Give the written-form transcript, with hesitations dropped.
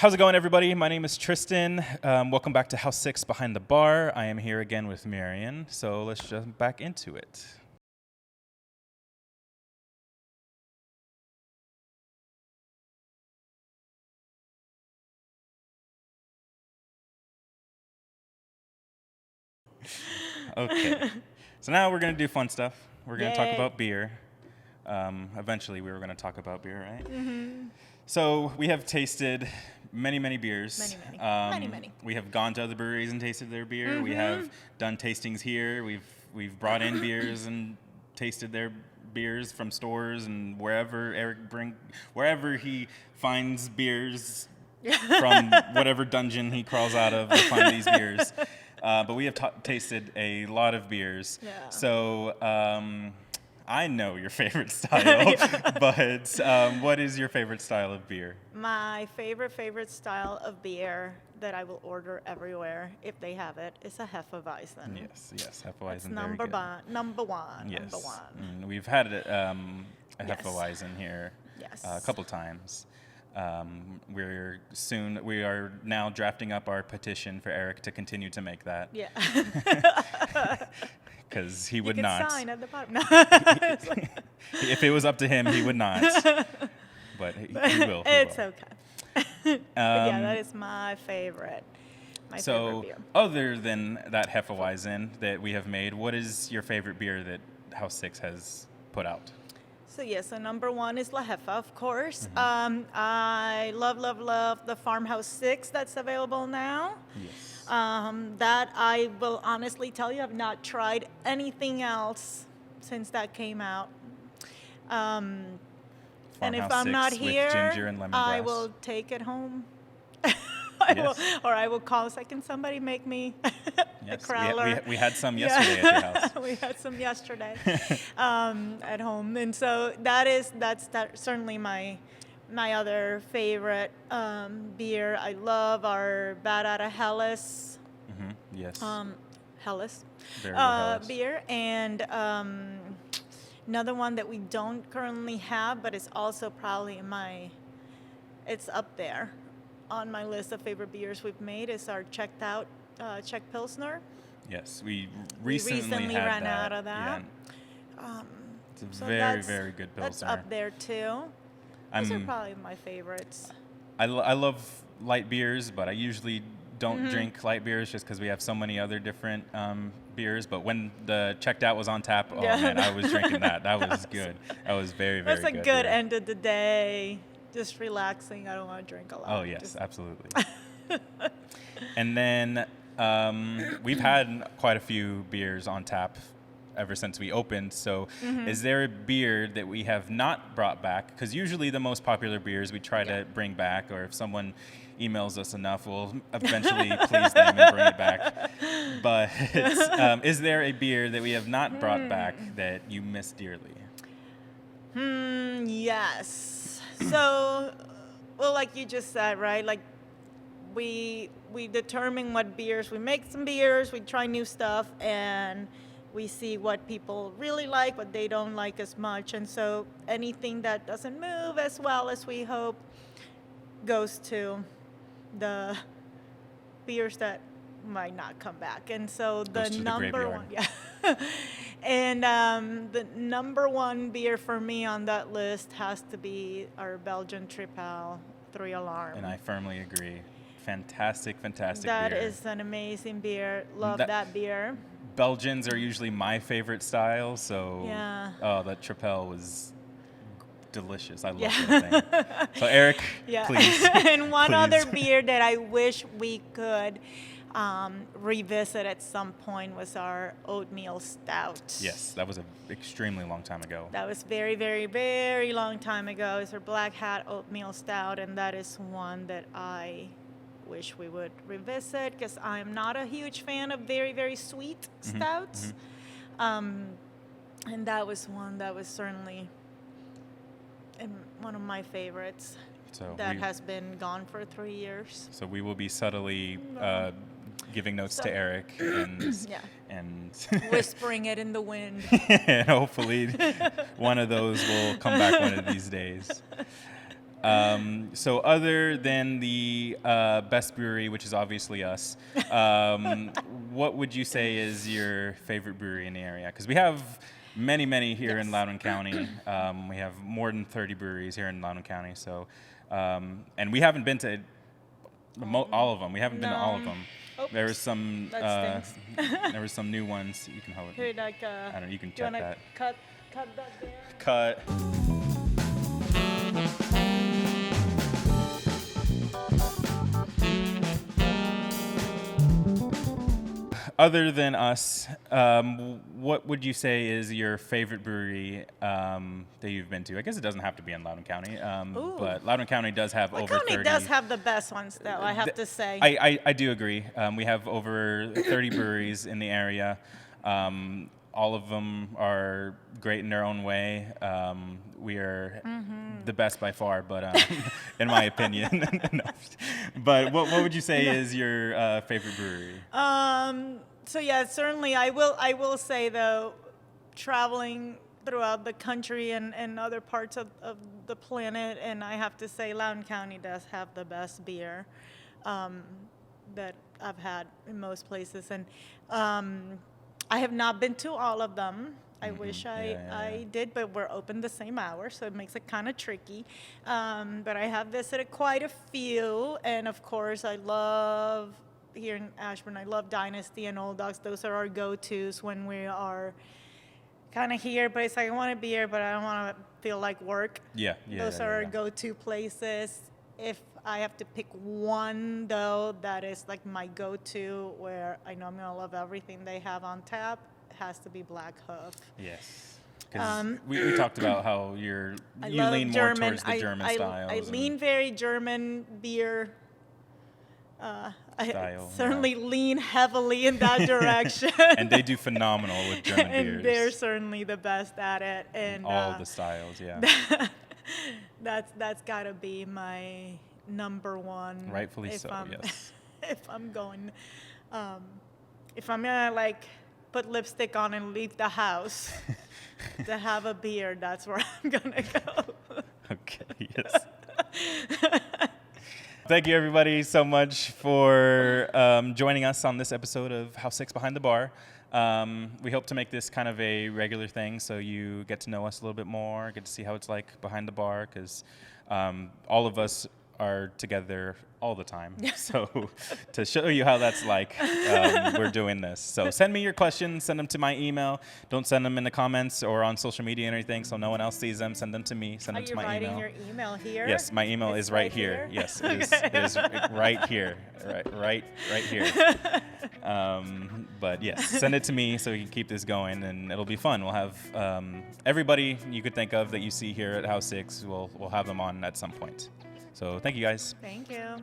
How's it going, everybody? My name is Tristan. Welcome back to House 6 Behind the Bar. I am here again with Marian, so let's jump back into it. Okay, so now we're going to do fun stuff. We're going to talk about beer. Eventually, we were going to talk about beer, right? Mm-hmm. So we have tasted many beers. Many. We have gone to other breweries and tasted their beer. Mm-hmm. We have done tastings here. We've brought in beers and tasted their beers from stores and wherever he finds beers from whatever dungeon he crawls out of to find these beers. But we have tasted a lot of beers. Yeah. So I know your favorite style, but what is your favorite style of beer? My favorite style of beer that I will order everywhere if they have it is a Hefeweizen. Yes, Hefeweizen. It's number one. Yes. Number one. We've had a Hefeweizen here Yes. a couple times. We are now drafting up our petition for Eric to continue to make that. Yeah. Because he You would can not. sign at the bottom. No. If it was up to him, he would not. But he will. It's will. okay. But yeah, that is my favorite. My favorite beer. Other than that Hefeweizen that we have made, what is your favorite beer that House 6 has put out? So number one is La Jefa, of course. Mm-hmm. I love the Farmhouse 6 that's available now. Yes. That I will honestly tell you, I've not tried anything else since that came out. And if Farmhouse I'm not 6 with here, ginger and I lemongrass. will take it home. Yes. I will call. So can somebody make me a Yes, crowler? we had some yesterday at your house. We had some yesterday at home, and so that's certainly my other favorite beer. I love our Bad Outta Hellas. Mm-hmm. Yes. Hellas Very Hellas. beer, and another one that we don't currently have, but it's also probably it's up there on my list of favorite beers we've made is our Czech Pilsner. Yes, we recently had ran that. out of that. Yeah. It's a So very good Pilsner. That's up there too. Those are probably my favorites. I love light beers, but I usually don't drink light beers just because we have so many other different beers. But when the Checked Out was on tap, man, I was drinking that. That was good. That was very good. That's a good end of the day. Just relaxing. I don't want to drink a lot. Oh, yes, absolutely. And then we've had quite a few beers on tap ever since we opened. So is there a beer that we have not brought back? Because usually the most popular beers we try to bring back, or if someone emails us enough, we'll eventually please them and bring it back. But is there a beer that we have not brought back that you miss dearly? Yes. So, well, like you just said, right? Like we determine what beers, we make some beers, we try new stuff, and we see what people really like, what they don't like as much. And so anything that doesn't move as well as we hope goes to the beers that might not come back. And so the number one, and the number one beer for me on that list has to be our Belgian Tripel 3 Alarm. And I firmly agree. Fantastic beer. That is an amazing beer. Love that beer. Belgians are usually my favorite style, so that Tripel was delicious. I love that thing. So Eric, please. And one other beer that I wish we could revisit at some point was our oatmeal stout. Yes, that was an extremely long time ago. That was very long time ago. It's our Black Hat oatmeal stout, and that is one that I wish we would revisit because I'm not a huge fan of very sweet stouts. And that was one that was certainly one of my favorites. So that has been gone for 3 years. So we will be subtly giving notes to Eric and whispering it in the wind. And hopefully one of those will come back one of these days. So other than the best brewery, which is obviously us, what would you say is your favorite brewery in the area? Because we have many here in Loudoun County. We have more than 30 breweries here in Loudoun County. So, and we haven't been to all of them. We haven't been to all of them. Oops. There was some. That stinks. There was some new ones. You can hold it. Here, like, I don't know. You can do you check wanna that. cut that there? Cut. Other than us, what would you say is your favorite brewery that you've been to? I guess it doesn't have to be in Loudoun County, but Loudoun County does have over 30. County does have the best ones, though, I have to say. I do agree. We have over 30 breweries in the area. All of them are great in their own way. We are the best by far, but in my opinion. No. But what would you say is your favorite brewery? So yeah, certainly I will say though, traveling throughout the country and other parts of the planet, and I have to say Loudoun County does have the best beer that I've had in most places, and I have not been to all of them. I wish I did, but we're open the same hour, so it makes it kind of tricky. But I have visited quite a few, and of course I love, here in Ashburn, I love Dynasty and Old Dogs. Those are our go-tos when we are kind of here, but it's like I want a beer, but I don't want to feel like work. Those are our go-to places. If I have to pick one, though, that is like my go-to, where I know I'm going to love everything they have on tap, it has to be Black Hoof. Yes. Because we talked about how you lean more towards the German styles. I lean very German beer. I certainly lean heavily in that direction. And they do phenomenal with German beers. And they're certainly the best at it. And all the styles, yeah. That's got to be my number one. Rightfully so, yes. If I'm going, if I'm gonna like put lipstick on and leave the house to have a beer, that's where I'm gonna go. Okay, yes. Thank you, everybody, so much for joining us on this episode of House 6 Behind the Bar. We hope to make this kind of a regular thing, so you get to know us a little bit more, get to see how it's like behind the bar, because all of us are together all the time. So to show you how that's like, we're doing this. So send me your questions, send them to my email. Don't send them in the comments or on social media or anything, so no one else sees them. Send them to me. Send them to my email. Are you writing your email here? Yes, my email is right here. Yes, it is. It is right here. Right here. But yes, send it to me so we can keep this going, and it'll be fun. We'll have everybody you could think of that you see here at House 6. We'll have them on at some point. So thank you, guys. Thank you.